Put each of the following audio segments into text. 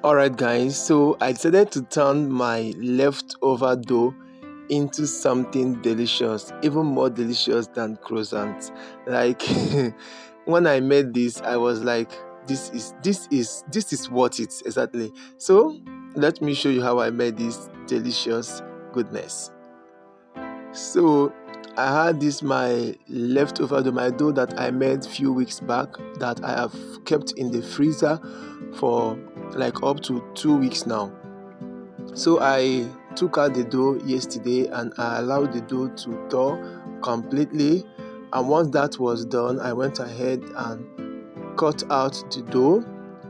Alright guys, so I decided to turn my leftover dough into something delicious, even more delicious than croissants. Like when I made this, I was like, this is worth it exactly. So let me show you how I made this delicious goodness. So I had this my leftover dough, my dough that I made few weeks back that I have kept in the freezer for like up to 2 weeks now. So I took out the dough yesterday and I allowed the dough to thaw completely. And once that was done, I went ahead and cut out the dough,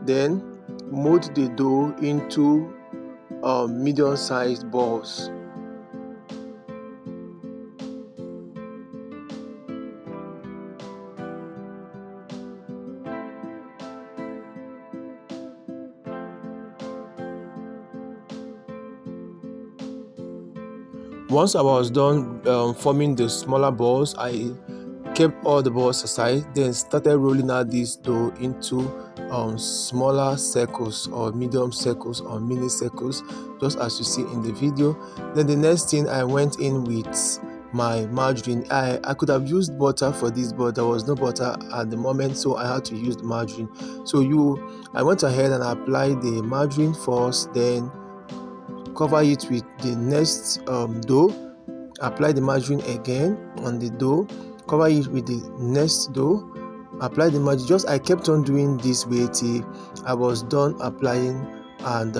then mold the dough into medium-sized balls. Once I was done forming the smaller balls, I kept all the balls aside, then started rolling out this dough into smaller circles or medium circles or mini circles, just as you see in the video. Then the next thing, I went in with my margarine. I could have used butter for this, but there was no butter at the moment, so I had to use margarine. I went ahead and applied the margarine first, then cover it with the next dough, apply the margarine again on the dough, cover it with the next dough, apply the margarine. Just I kept on doing this way till I was done applying and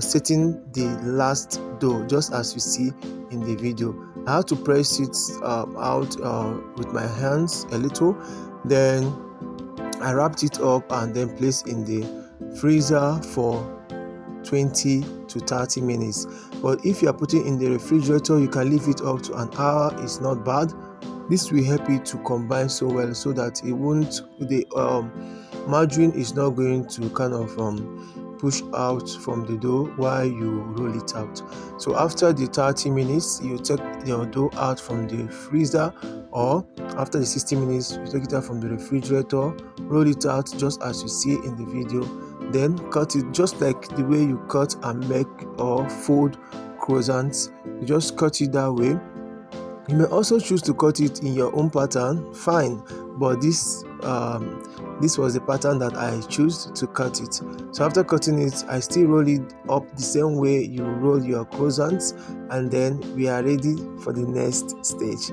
setting the last dough, just as you see in the video. I had to press it out with my hands a little, then I wrapped it up and then placed in the freezer for 20 to 30 minutes. But if you are putting in the refrigerator, you can leave it up to an hour. It's not bad. This will help it to combine so well so that it won't, the margarine is not going to kind of push out from the dough while you roll it out. So after the 30 minutes, you take your dough out from the freezer, or after the 60 minutes, you take it out from the refrigerator, roll it out just as you see in the video, then cut it just like the way you cut and make or fold croissants. You just cut it that way. You may also choose to cut it in your own pattern, fine, but this was the pattern that I choose to cut it. So after cutting it, I still roll it up the same way you roll your croissants, and then we are ready for the next stage.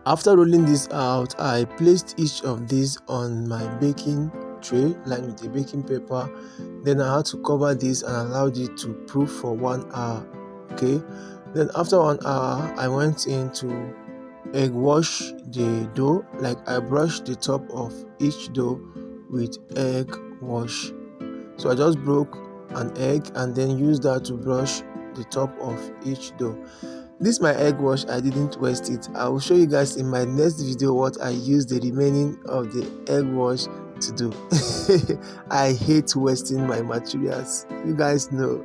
After rolling this out, I placed each of these on my baking tray lined with a baking paper. Then I had to cover this and allowed it to proof for 1 hour. Okay, then after 1 hour, I went in to egg wash the dough. Like I brushed the top of each dough with egg wash. So I just broke an egg and then used that to brush the top of each dough. This my egg wash, I didn't waste it. I will show you guys in my next video what I used the remaining of the egg wash to do. I hate wasting my materials, you guys know.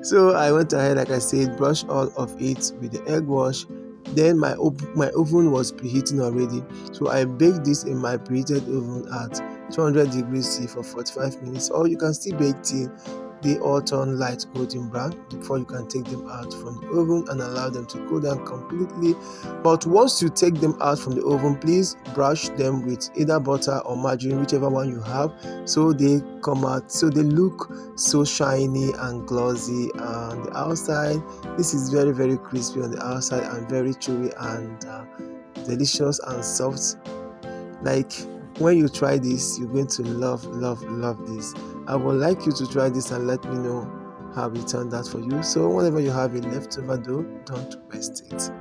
So I went ahead, like I said, brush all of it with the egg wash. Then my oven was preheating already, so I baked this in my preheated oven at 200 degrees C for 45 minutes, or you can still bake till they all turn light golden brown before you can take them out from the oven and allow them to cool down completely. But once you take them out from the oven, please brush them with either butter or margarine, whichever one you have, so they come out, so they look so shiny and glossy on the outside. This is very, very crispy on the outside and very chewy and delicious and soft. Like when you try this, you're going to love this. I would like you to try this and let me know how it turned out for you. So whenever you have a leftover dough, don't waste it.